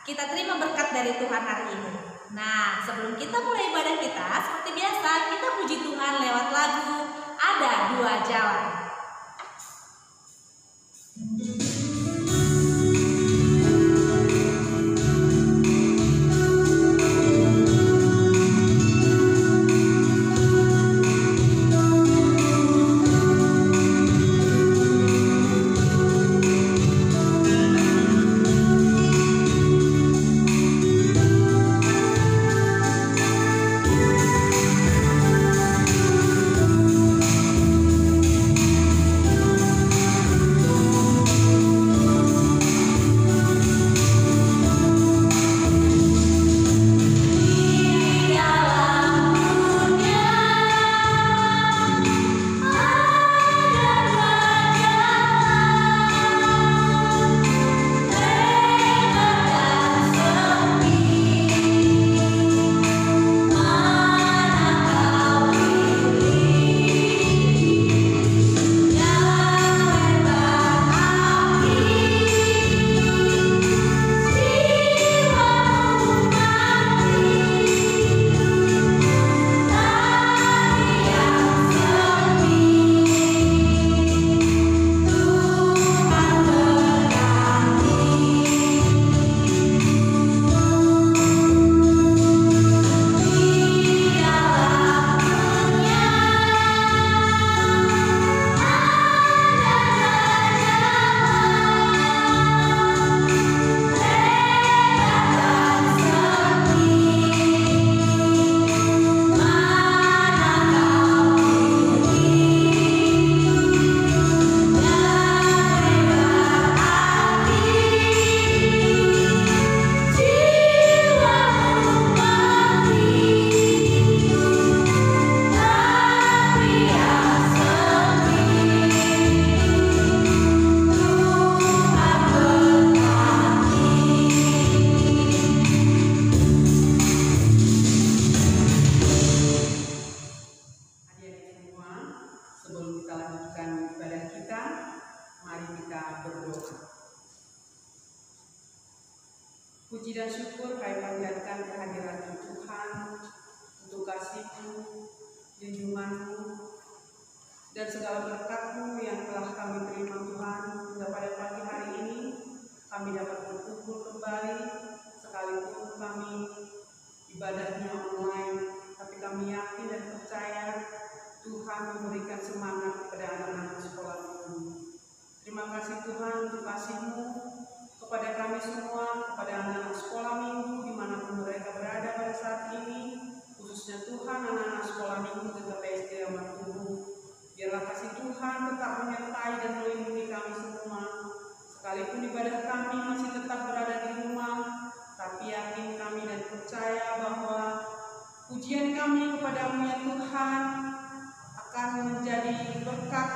kita terima berkat dari Tuhan hari ini. Nah, sebelum kita mulai ibadah kita, seperti biasa kita puji Tuhan lewat lagu Ada Dua Jalan. Puji dan syukur kami panjatkan kehadiran Tuhan untuk kasih-Mu, junjungan-Mu, dan segala berkat-Mu yang telah kami terima Tuhan. Hingga pada pagi hari ini kami dapat berkumpul kembali, sekalipun kami ibadahnya online, tapi kami yakin dan percaya Tuhan memberikan semangat kepada anak-anak sekolah Minggu. Terima kasih Tuhan untuk kasih-Mu kepada kami semua, kepada anak-anak sekolah minggu dimanapun mereka berada pada saat ini, khususnya Tuhan anak-anak sekolah minggu TPSD Amat Tubuh. Biarlah kasih Tuhan tetap menyertai dan melindungi kami semua, sekalipun ibadah kami masih tetap berada di rumah, tapi yakin kami dan percaya bahwa pujian kami kepada-Mu ya Tuhan akan menjadi berkat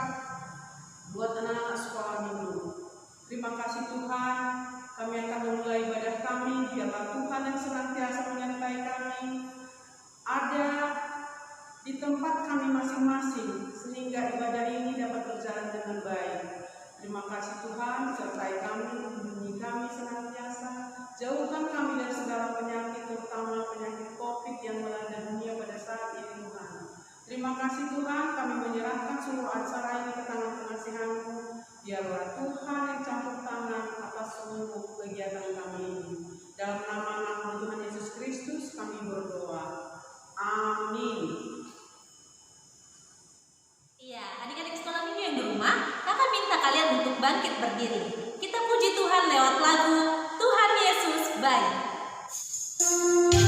buat anak-anak sekolah minggu. Terima kasih Tuhan, kami akan memulai ibadah kami. Biarlah Tuhan yang senantiasa menyertai kami ada di tempat kami masing-masing, sehingga ibadah ini dapat berjalan dengan baik. Terima kasih Tuhan, sertai kami, lindungi kami senantiasa, jauhkan kami dari segala penyakit, terutama penyakit COVID yang melanda dunia pada saat ini Tuhan. Terima kasih Tuhan, kami menyerahkan seluruh acara ini ke tangan pengasihan-Mu. Biarlah Tuhan yang campur tangan atas seluruh kegiatan kami ini. Dalam nama anak Tuhan Yesus Kristus kami berdoa. Amin. Iya, adik-adik sekolah minggu yang di rumah, akan minta kalian untuk bangkit berdiri. Kita puji Tuhan lewat lagu Tuhan Yesus Baik. Tuhan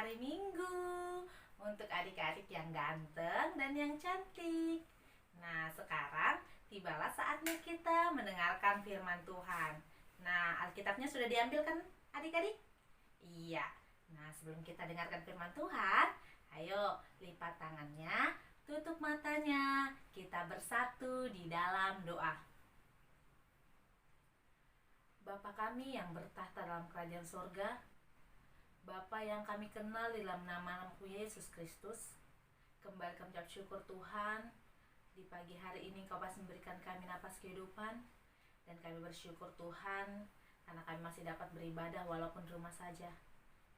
hari Minggu untuk adik-adik yang ganteng dan yang cantik. Nah, sekarang tibalah saatnya kita mendengarkan firman Tuhan. Nah, Alkitabnya sudah diambil kan adik-adik? Iya. Nah, sebelum kita dengarkan firman Tuhan, ayo lipat tangannya, tutup matanya, kita bersatu di dalam doa. Bapa kami yang bertahta dalam kerajaan sorga, Bapa yang kami kenal di dalam nama-Mu Yesus Kristus, kembali kami ucap syukur Tuhan, di pagi hari ini Kau masih memberikan kami napas kehidupan, dan kami bersyukur Tuhan, karena kami masih dapat beribadah walaupun di rumah saja.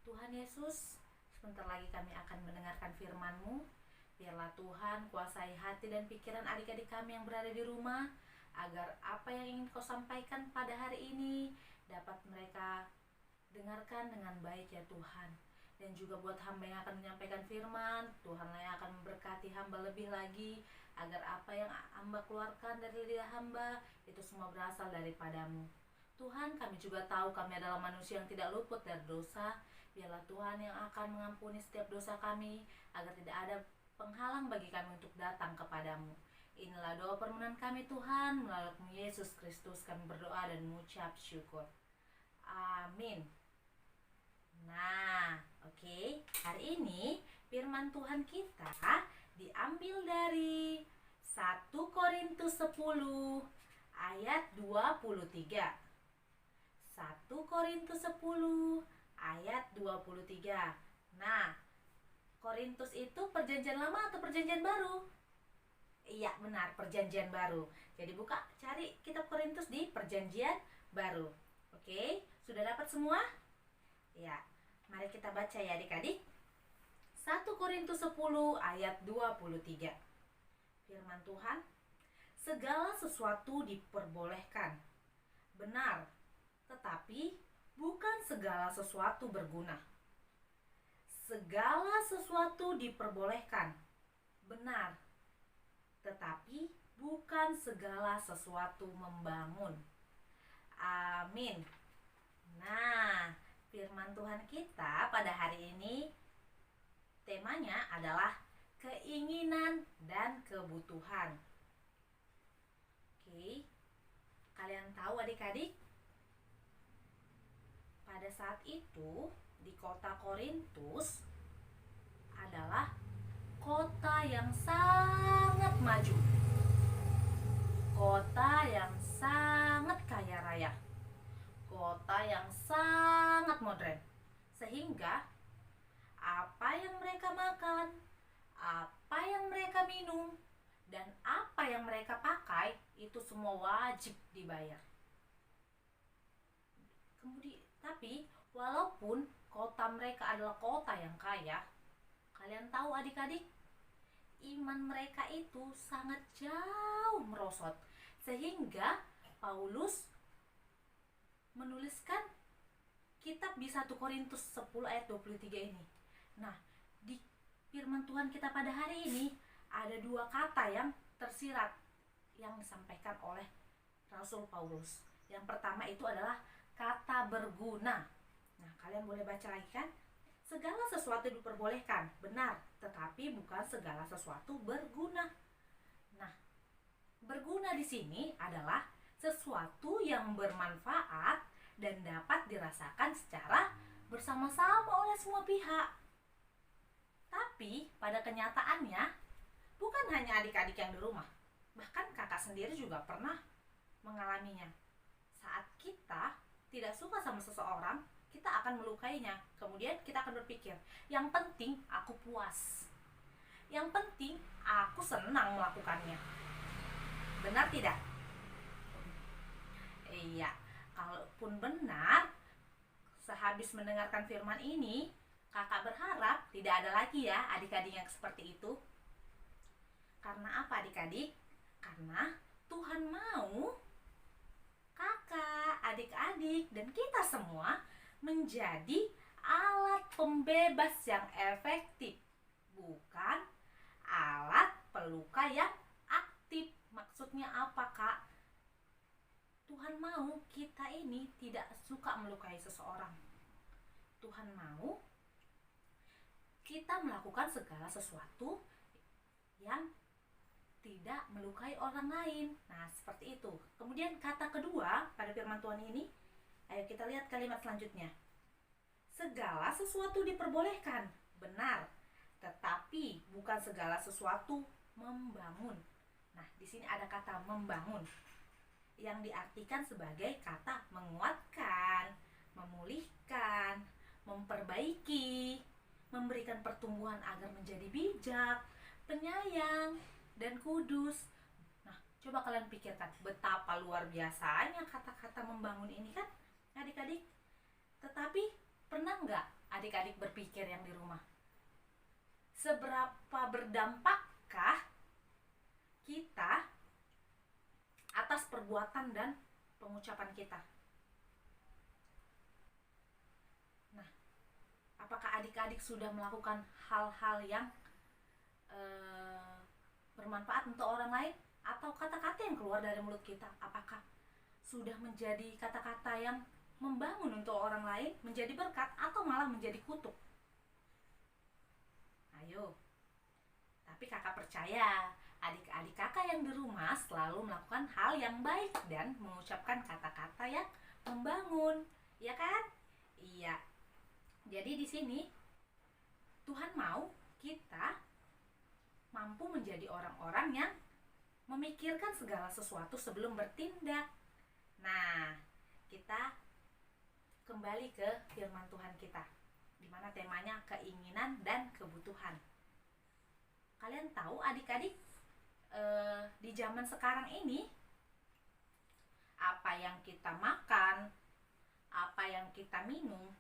Tuhan Yesus, sebentar lagi kami akan mendengarkan firman-Mu. Biarlah Tuhan kuasai hati dan pikiran adik-adik kami yang berada di rumah, agar apa yang ingin Kau sampaikan pada hari ini dapat mereka dengarkan dengan baik ya Tuhan. Dan juga buat hamba yang akan menyampaikan firman, Tuhanlah yang akan memberkati hamba lebih lagi, agar apa yang hamba keluarkan dari lidah hamba itu semua berasal daripada-Mu. Tuhan, kami juga tahu kami adalah manusia yang tidak luput dari dosa. Biarlah Tuhan yang akan mengampuni setiap dosa kami, agar tidak ada penghalang bagi kami untuk datang kepadamu. Inilah doa permohonan kami Tuhan, melalui Yesus Kristus kami berdoa dan mengucap syukur. Amin. Nah, oke. Hari ini firman Tuhan kita diambil dari 1 Korintus 10 ayat 23. 1 Korintus 10 ayat 23. Nah, Korintus itu perjanjian lama atau perjanjian baru? Iya benar, perjanjian baru. Jadi buka, cari kitab Korintus di perjanjian baru. Oke, sudah dapat semua? Ya, mari kita baca ya adik-adik. 1 Korintus 10 ayat 23. Firman Tuhan, segala sesuatu diperbolehkan. Benar, tetapi bukan segala sesuatu berguna. Segala sesuatu diperbolehkan. Benar, tetapi bukan segala sesuatu membangun. Amin. Nah, firman Tuhan kita pada hari ini temanya adalah keinginan dan kebutuhan. Oke, kalian tahu adik-adik, pada saat itu di kota Korintus adalah kota yang sangat maju, kota yang sangat kaya raya, kota yang sangat modern, sehingga apa yang mereka makan, apa yang mereka minum, dan apa yang mereka pakai itu semua wajib dibayar. Kemudian, tapi walaupun kota mereka adalah kota yang kaya, kalian tahu adik-adik, iman mereka itu sangat jauh merosot, sehingga Paulus menuliskan kitab di 1 Korintus 10 ayat 23 ini. Nah, di firman Tuhan kita pada hari ini ada dua kata yang tersirat yang disampaikan oleh Rasul Paulus. Yang pertama itu adalah kata berguna. Nah, kalian boleh baca lagi kan? Segala sesuatu diperbolehkan, benar, tetapi bukan segala sesuatu berguna. Nah, berguna di sini adalah sesuatu yang bermanfaat dan dapat dirasakan secara bersama-sama oleh semua pihak. Tapi pada kenyataannya bukan hanya adik-adik yang di rumah, bahkan kakak sendiri juga pernah mengalaminya. Saat kita tidak suka sama seseorang, kita akan melukainya. Kemudian kita akan berpikir, yang penting aku puas, yang penting aku senang melakukannya. Benar tidak? Iya, kalaupun benar, sehabis mendengarkan firman ini, kakak berharap tidak ada lagi ya adik-adik yang seperti itu. Karena apa adik-adik? Karena Tuhan mau kakak, adik-adik, dan kita semua menjadi alat pembebas yang efektif, bukan alat peluka yang aktif. Maksudnya apa, Kak? Tuhan mau kita ini tidak suka melukai seseorang. Tuhan mau kita melakukan segala sesuatu yang tidak melukai orang lain. Nah, seperti itu. Kemudian kata kedua pada firman Tuhan ini, ayo kita lihat kalimat selanjutnya. Segala sesuatu diperbolehkan, benar, tetapi bukan segala sesuatu membangun. Nah, di sini ada kata membangun yang diartikan sebagai kata menguatkan, memulihkan, memperbaiki, memberikan pertumbuhan agar menjadi bijak, penyayang, dan kudus. Nah, coba kalian pikirkan betapa luar biasanya kata-kata membangun ini kan, adik-adik. Tetapi pernah nggak adik-adik berpikir yang di rumah, seberapa berdampakkah kita atas perbuatan dan pengucapan kita? Nah, apakah adik-adik sudah melakukan hal-hal yang bermanfaat untuk orang lain? Atau kata-kata yang keluar dari mulut kita, apakah sudah menjadi kata-kata yang membangun untuk orang lain, menjadi berkat, atau malah menjadi kutuk? Ayo. Tapi kakak percaya adik-adik kakak yang di rumah selalu melakukan hal yang baik dan mengucapkan kata-kata yang membangun, ya kan? Iya. Jadi di sini Tuhan mau kita mampu menjadi orang-orang yang memikirkan segala sesuatu sebelum bertindak. Nah, kita kembali ke firman Tuhan kita, di mana temanya keinginan dan kebutuhan. Kalian tahu adik-adik, di zaman sekarang ini, apa yang kita makan, apa yang kita minum,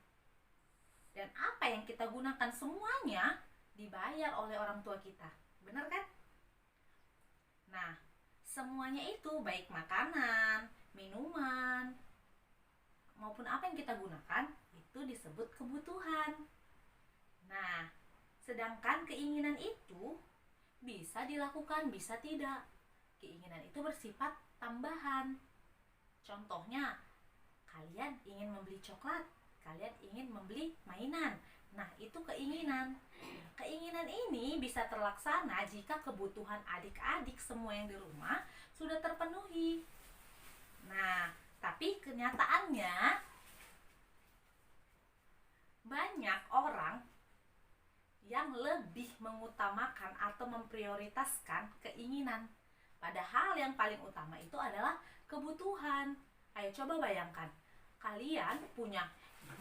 dan apa yang kita gunakan semuanya dibayar oleh orang tua kita. Benar kan? Nah, semuanya itu baik makanan, minuman, maupun apa yang kita gunakan itu disebut kebutuhan. Nah, sedangkan keinginan itu bisa dilakukan, bisa tidak. Keinginan itu bersifat tambahan. Contohnya, kalian ingin membeli coklat, kalian ingin membeli mainan. Nah, itu keinginan. Keinginan ini bisa terlaksana jika kebutuhan adik-adik semua yang di rumah sudah terpenuhi. Nah, tapi kenyataannya banyak orang yang lebih mengutamakan atau memprioritaskan keinginan. Padahal yang paling utama itu adalah kebutuhan. Ayo coba bayangkan, kalian punya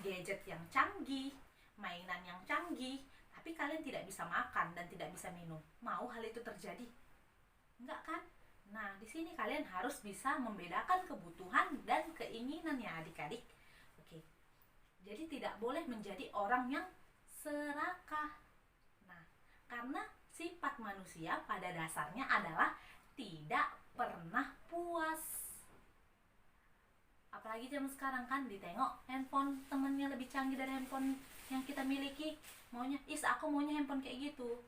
gadget yang canggih, mainan yang canggih, tapi kalian tidak bisa makan dan tidak bisa minum. Mau hal itu terjadi? Enggak kan? Nah, di sini kalian harus bisa membedakan kebutuhan dan keinginan ya adik-adik. Oke. Jadi tidak boleh menjadi orang yang serakah. Nah, karena sifat manusia pada dasarnya adalah tidak pernah puas. Apalagi zaman sekarang kan, ditengok handphone temennya lebih canggih dari handphone yang kita miliki, maunya, aku maunya handphone kayak gitu.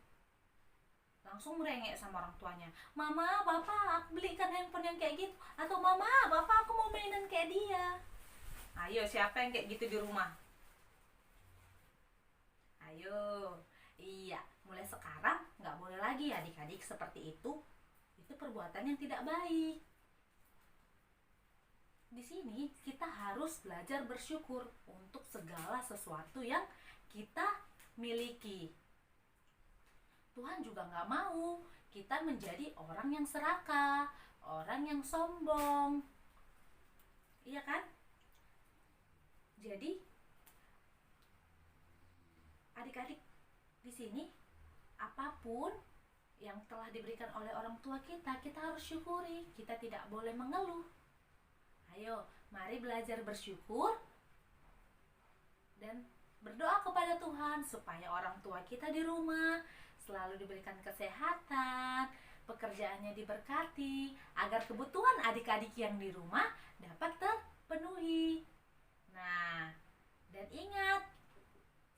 Langsung merengek sama orang tuanya, mama, papa, aku belikan handphone yang kayak gitu. Atau mama, papa, aku mau mainan kayak dia. Ayo, siapa yang kayak gitu di rumah? Ayo. Iya, mulai sekarang gak boleh lagi adik-adik seperti itu. Itu perbuatan yang tidak baik. Di sini kita harus belajar bersyukur untuk segala sesuatu yang kita miliki. Tuhan juga gak mau kita menjadi orang yang serakah, orang yang sombong. Iya kan? Jadi adik-adik di sini, apapun yang telah diberikan oleh orang tua kita, kita harus syukuri. Kita tidak boleh mengeluh. Ayo, mari belajar bersyukur dan berdoa kepada Tuhan supaya orang tua kita di rumah selalu diberikan kesehatan, pekerjaannya diberkati, agar kebutuhan adik-adik yang di rumah dapat terpenuhi. Nah, dan ingat,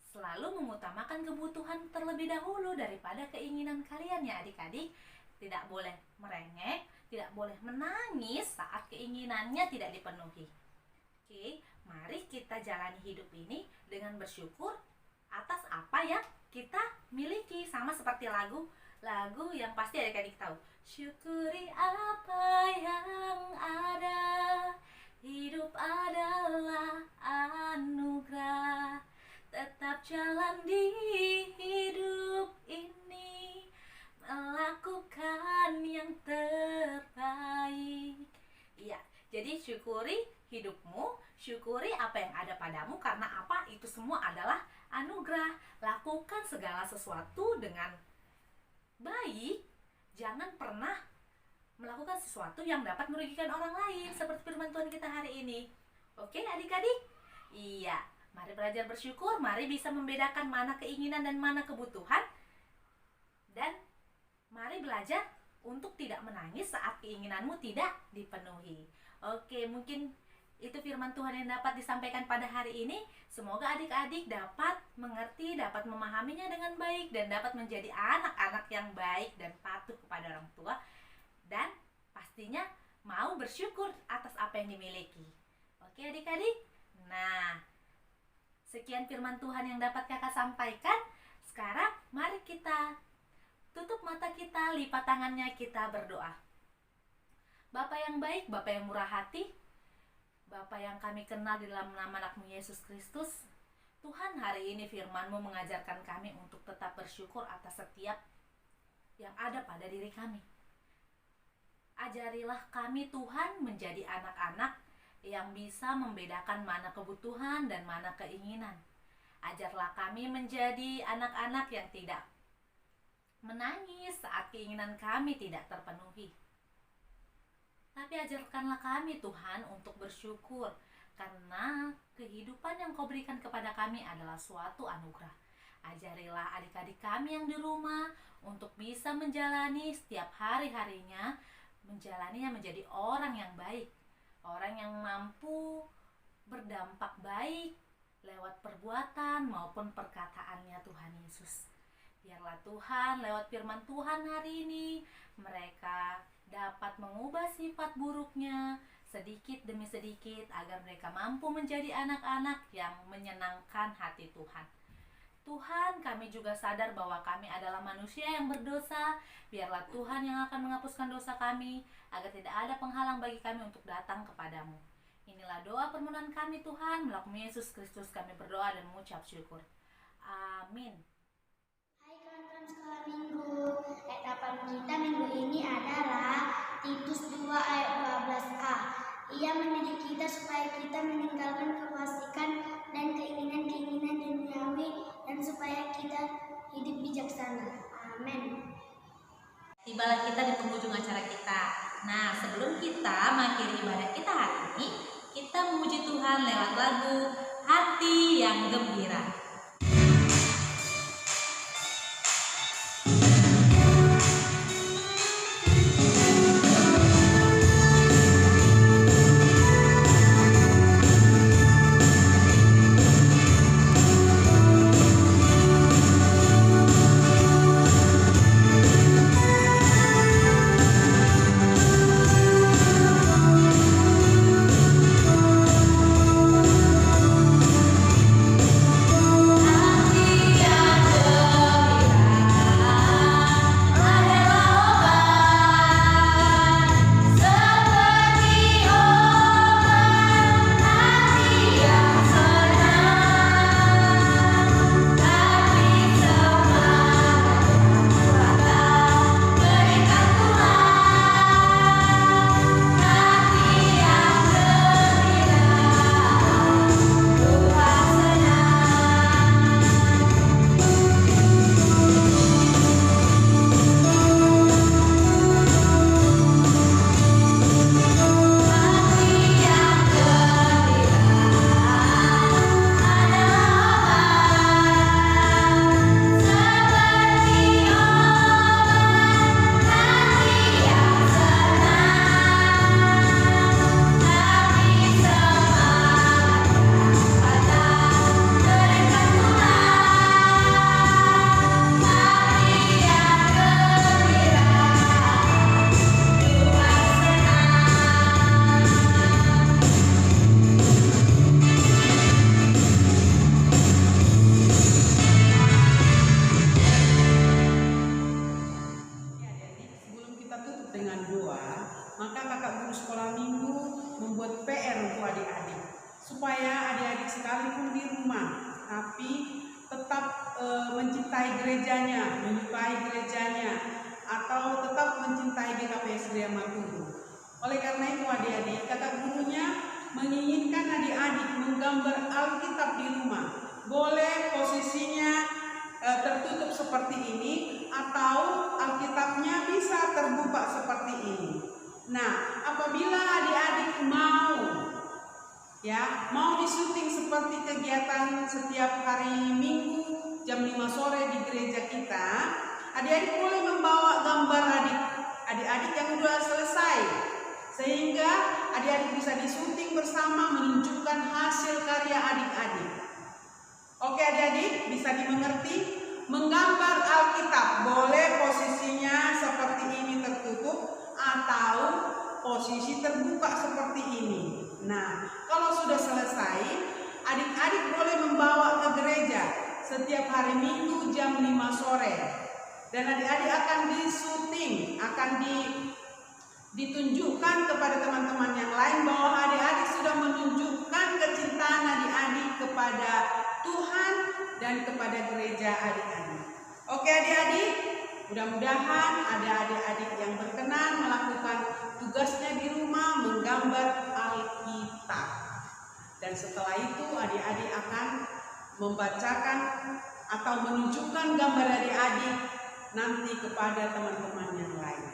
selalu mengutamakan kebutuhan terlebih dahulu daripada keinginan kalian ya adik-adik. Tidak boleh merengek, tidak boleh menangis saat keinginannya tidak dipenuhi. Oke, mari kita jalani hidup ini dengan bersyukur atas apa yang kita miliki, sama seperti lagu yang pasti adik-adik tahu. Syukuri apa yang ada, hidup adalah anugerah, tetap jalan di hidup ini, melakukan yang terbaik. Iya, jadi syukuri hidupmu, syukuri apa yang ada padamu, karena apa? Itu semua adalah anugerah. Lakukan segala sesuatu dengan baik. Jangan pernah melakukan sesuatu yang dapat merugikan orang lain, seperti firman Tuhan kita hari ini. Oke adik-adik? Iya, mari belajar bersyukur, mari bisa membedakan mana keinginan dan mana kebutuhan. Dan mari belajar untuk tidak menangis saat keinginanmu tidak dipenuhi. Oke, mungkin itu firman Tuhan yang dapat disampaikan pada hari ini. Semoga adik-adik dapat mengerti, dapat memahaminya dengan baik, dan dapat menjadi anak-anak yang baik dan patuh kepada orang tua, dan pastinya mau bersyukur atas apa yang dimiliki. Oke adik-adik? Nah, sekian firman Tuhan yang dapat kakak sampaikan. Sekarang mari kita tutup mata kita, lipat tangannya, kita berdoa. Bapa yang baik, Bapa yang murah hati, Bapa yang kami kenal di dalam nama anak-Mu Yesus Kristus, Tuhan, hari ini firman-Mu mengajarkan kami untuk tetap bersyukur atas setiap yang ada pada diri kami. Ajarilah kami Tuhan menjadi anak-anak yang bisa membedakan mana kebutuhan dan mana keinginan. Ajarlah kami menjadi anak-anak yang tidak menangis saat keinginan kami tidak terpenuhi. Tapi ajarkanlah kami Tuhan untuk bersyukur, karena kehidupan yang Kau berikan kepada kami adalah suatu anugerah. Ajarilah adik-adik kami yang di rumah untuk bisa menjalani setiap hari-harinya, menjalaninya menjadi orang yang baik, orang yang mampu berdampak baik lewat perbuatan maupun perkataannya Tuhan Yesus. Biarlah Tuhan lewat firman Tuhan hari ini mereka dapat mengubah sifat buruknya sedikit demi sedikit, agar mereka mampu menjadi anak-anak yang menyenangkan hati Tuhan. Tuhan, kami juga sadar bahwa kami adalah manusia yang berdosa. Biarlah Tuhan yang akan menghapuskan dosa kami, agar tidak ada penghalang bagi kami untuk datang kepadamu. Inilah doa permohonan kami Tuhan, melalui Yesus Kristus kami berdoa dan mengucap syukur. Amin. Hai kawan-kawan sekolah minggu, etapan kita minggu ini adalah Titus 2 ayat 12a. Ia mendidik kita supaya kita meninggalkan kefasikan dan keinginan-keinginan duniawi, dan supaya kita hidup bijaksana. Amin. Tibalah kita di penghujung acara kita. Nah, sebelum kita mengakhiri ibadah kita hari ini, kita memuji Tuhan lewat lagu Hati yang Gembira. dengan doa, maka kakak guru sekolah minggu membuat PR untuk adik-adik supaya adik-adik sekalipun di rumah tapi tetap mencintai gerejanya, menyukai gerejanya, atau tetap mencintai GKP SD Maturu. Oleh karena itu adik-adik, kakak gurunya menginginkan adik-adik menggambar Alkitab di rumah. Boleh posisinya tertutup seperti ini, atau Alkitabnya bisa terbuka seperti ini. Nah, apabila adik-adik mau disuting seperti kegiatan setiap hari Minggu jam 5 sore di gereja kita, adik-adik boleh membawa gambar adik-adik yang sudah selesai, sehingga adik-adik bisa disuting bersama menunjukkan hasil karya adik-adik. Oke adik-adik, bisa dimengerti? Menggambar Alkitab boleh posisinya seperti ini tertutup atau posisi terbuka seperti ini. Nah, kalau sudah selesai, adik-adik boleh membawa ke gereja setiap hari Minggu jam 5 sore. Dan adik-adik akan disuting, akan ditunjukkan kepada teman-teman yang lain bahwa adik-adik sudah menunjukkan kecintaan adik-adik kepada Tuhan dan kepada gereja adik-adik. Oke adik-adik, mudah-mudahan ada adik-adik yang berkenan melakukan tugasnya di rumah menggambar Alkitab. Dan setelah itu adik-adik akan membacakan atau menunjukkan gambar adik-adik nanti kepada teman-teman yang lain.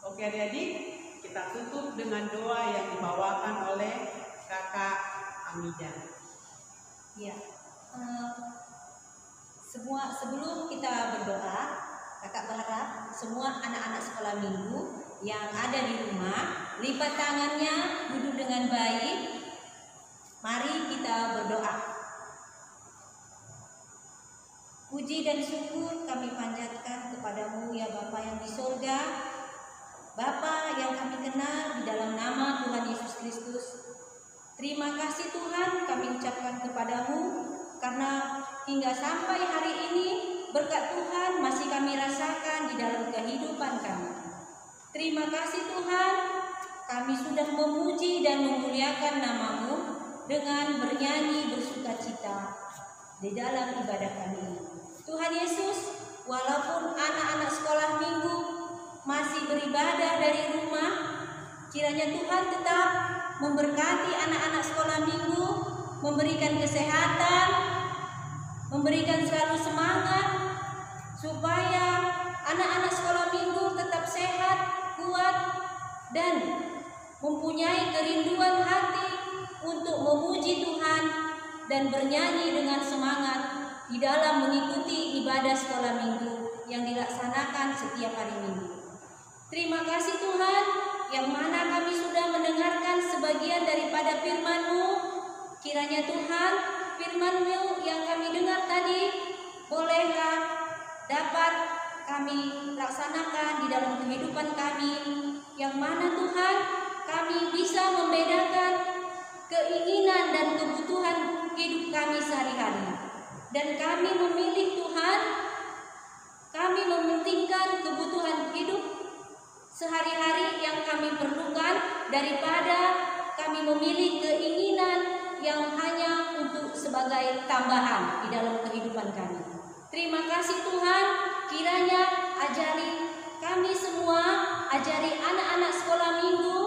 Oke adik-adik, kita tutup dengan doa yang dibawakan oleh Kakak Amida. Ya, sebelum kita berdoa, kakak berharap semua anak-anak sekolah minggu yang ada di rumah lipat tangannya, duduk dengan baik. Mari kita berdoa. Puji dan syukur kami panjatkan kepadamu ya Bapa yang di surga, Bapa yang kami kenal di dalam nama Tuhan Yesus Kristus. Terima kasih Tuhan kami ucapkan kepadamu karena hingga sampai hari ini berkat Tuhan masih kami rasakan di dalam kehidupan kami. Terima kasih Tuhan, kami sudah memuji dan memuliakan nama-Mu dengan bernyanyi bersukacita di dalam ibadah kami. Tuhan Yesus, walaupun anak-anak sekolah minggu masih beribadah dari rumah, kiranya Tuhan tetap memberkati anak-anak sekolah minggu, memberikan kesehatan, memberikan selalu semangat, supaya anak-anak sekolah minggu tetap sehat, kuat, dan mempunyai kerinduan hati untuk memuji Tuhan dan bernyanyi dengan semangat di dalam mengikuti ibadah sekolah minggu yang dilaksanakan setiap hari Minggu. Terima kasih Tuhan, yang mana kami sudah mendengarkan sebagian daripada firman-Mu. Kiranya Tuhan, firman-Mu yang kami dengar tadi bolehlah dapat kami laksanakan di dalam kehidupan kami, yang mana Tuhan kami bisa membedakan keinginan dan kebutuhan hidup kami sehari-hari. Dan kami memilih Tuhan, kami mementingkan kebutuhan hidup sehari-hari yang kami perlukan daripada kami memilih keinginan yang hanya untuk sebagai tambahan di dalam kehidupan kami. Terima kasih Tuhan, kiranya ajari kami semua, ajari anak-anak sekolah minggu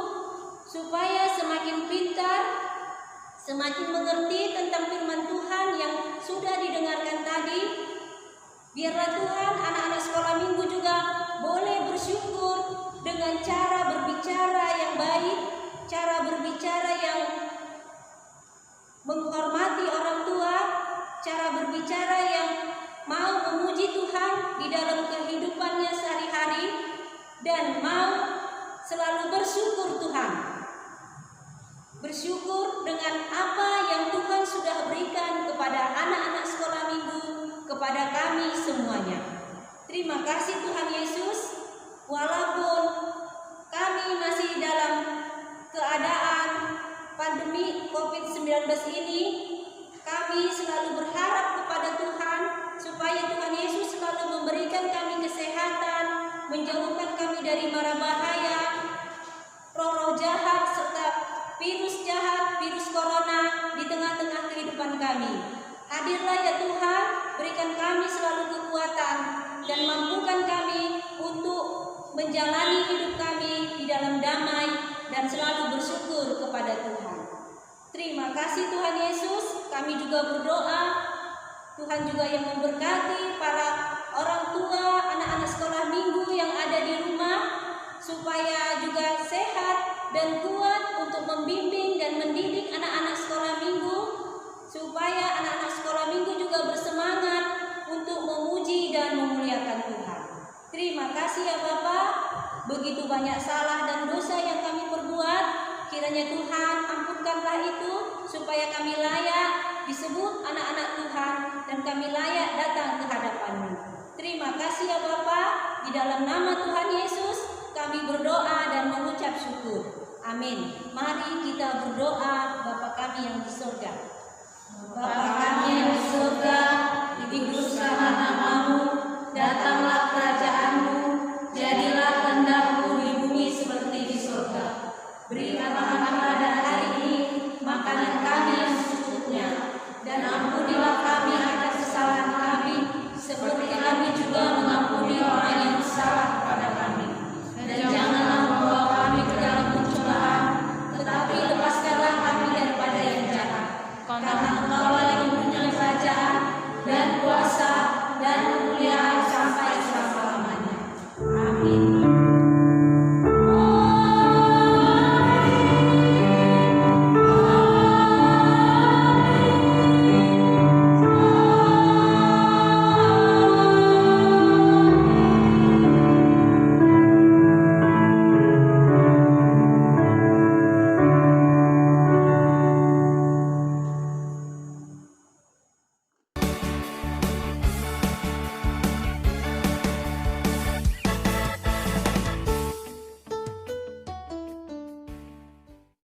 supaya semakin pintar, semakin mengerti tentang firman Tuhan yang sudah didengarkan tadi. Biarlah Tuhan anak-anak sekolah minggu juga boleh bersyukur dengan cara berbicara yang baik, cara berbicara yang menghormati orang tua, cara berbicara yang mau memuji Tuhan di dalam kehidupannya sehari-hari, dan mau selalu bersyukur Tuhan. Bersyukur dengan apa yang Tuhan sudah berikan kepada anak-anak sekolah minggu, kepada kami semuanya. Terima kasih Tuhan Yesus. Walaupun kami masih dalam keadaan pandemi COVID-19 ini, kami selalu berharap kepada Tuhan supaya Tuhan Yesus selalu memberikan kami kesehatan, menjauhkan kami dari dari mara bahaya, roh-roh jahat, serta virus jahat, virus corona di tengah-tengah kehidupan kami. Hadirlah ya Tuhan, berikan kami selalu kekuatan dan mampukan kami untuk menjalani hidup kami di dalam damai dan selalu bersyukur kepada Tuhan. Terima kasih Tuhan Yesus. Kami juga berdoa Tuhan juga yang memberkati para orang tua, anak-anak sekolah minggu yang ada di rumah, supaya juga sehat dan kuat untuk membimbing dan mendidik anak-anak sekolah minggu, supaya anak-anak sekolah minggu juga bersemangat untuk memuji dan memuliakan Tuhan. Terima kasih ya Bapa. Begitu banyak salah dan dosa yang kami perbuat, kiranya Tuhan ampunkanlah itu, supaya kami layak disebut anak-anak Tuhan dan kami layak datang ke hadapan-Mu. Terima kasih ya Bapa. Di dalam nama Tuhan Yesus kami berdoa dan mengucap syukur. Amin. Mari kita berdoa. Bapa kami yang di surga. Bapa kami yang di surga, dikuduskanlah nama-Mu, datanglah kerajaan-Mu, jadilah kehendak-Mu di bumi seperti di surga. Berikanlah kami pada hari ini makanan